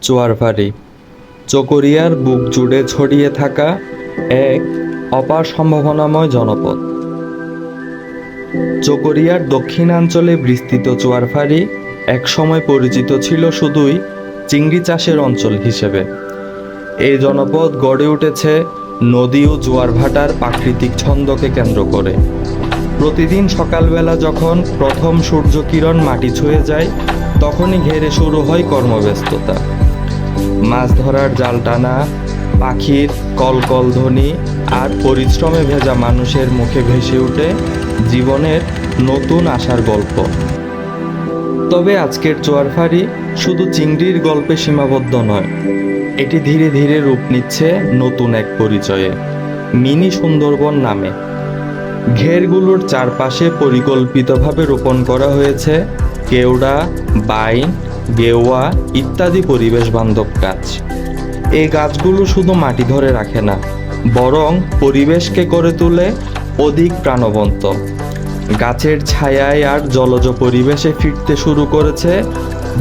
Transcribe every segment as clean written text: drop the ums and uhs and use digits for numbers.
চুয়ারভারি চকরিয়ার বুক জুড়ে ছড়িয়ে থাকা এক অপার সম্ভাবনাময় জনপদ। চকরিয়ার দক্ষিণাঞ্চলে বিস্তৃত চুয়ারভারি একসময় পরিচিত ছিল শুধুই চিংড়ি চাষের অঞ্চল হিসেবে। এই জনপদ গড়ে উঠেছে নদী ও জোয়ার ভাটার প্রাকৃতিক ছন্দকে কেন্দ্র করে। প্রতিদিন সকালবেলা যখন প্রথম সূর্যকিরণ মাটি ছুঁয়ে যায়, তখনই ঘেরে শুরু হয় কর্মব্যস্ততা। মাছ ধরার জাল টানা, পাখির কলকল ধ্বনি আর পরিশ্রমে ভেজা মানুষের মুখে ভেসে ওঠে জীবনের নতুন আশার গল্প। তবে আজকের চুয়ারভারি শুধু চিংড়ির গল্পে সীমাবদ্ধ নয়, এটি ধীরে ধীরে রূপ নিচ্ছে নতুন এক পরিচয়ে, মিনি সুন্দরবন নামে। ঘেরগুলোর চারপাশে পরিকল্পিতভাবে রোপণ করা হয়েছে কেওড়া, বাইন, গেওয়া ইত্যাদি পরিবেশ বান্ধব গাছ। এই গাছগুলো শুধু মাটি ধরে রাখে না, বরং পরিবেশকে করে তোলে অধিক প্রাণবন্ত। গাছের ছায়ায় আর জলজ পরিবেশে ফিরতে শুরু করেছে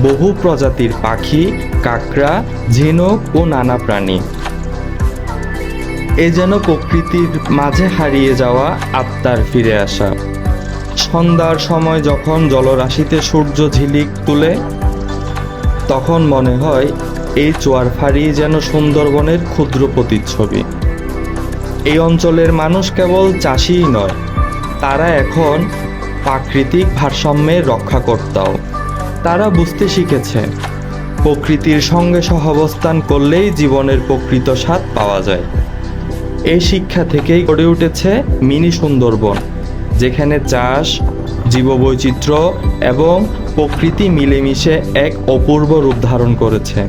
বহু প্রজাতির পাখি, কাঁকড়া, ঝিনুক ও নানা প্রাণী। এ যেন প্রকৃতির মাঝে হারিয়ে যাওয়া আত্মার ফিরে আসা। সন্ধ্যার সময় যখন জলরাশিতে সূর্য ঝিলিক তুলে, তখন মনে হয় এই চুয়ারভারি যেন সুন্দরবনের ক্ষুদ্র প্রতিচ্ছবি। এই অঞ্চলের মানুষ কেবল চাষীই নয়, তারা এখন প্রাকৃতিক ভারসাম্যের রক্ষাকর্তাও। তারা বুঝতে শিখেছে প্রকৃতির সঙ্গে সহাবস্থান করলেই জীবনের প্রকৃত স্বাদ পাওয়া যায়। এই শিক্ষা থেকেই গড়ে উঠেছে মিনি সুন্দরবন, যেখানে চাষ, জীববৈচিত্র্য এবং প্রকৃতি মিলেমিশে এক অপূর্ব রূপ ধারণ করেছে।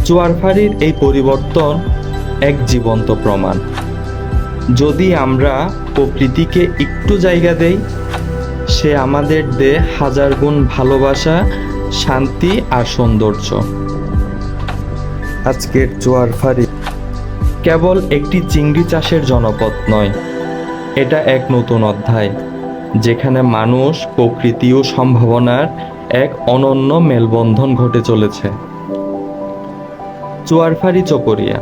চুয়ারভারির এই পরিবর্তন এক জীবন্ত প্রমাণ। যদি আমরা প্রকৃতিকে একটু জায়গা দেই, সে আমাদের দেয় হাজার গুণ ভালোবাসা, শান্তি আর সৌন্দর্য। আজকের চুয়ারভারি কেবল একটি চিংড়ি চাষের জনপদ নয়, এটা এক নতুন অধ্যায়, যেখানে মানুষ, প্রকৃতি ও সম্ভাবনার এক অনন্য মেলবন্ধন ঘটে চলেছে। চুয়ারভারি চকরিয়া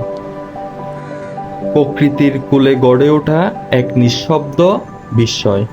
প্রকৃতির কূলে গড়ে ওঠা এক নিঃশব্দ বিস্ময়।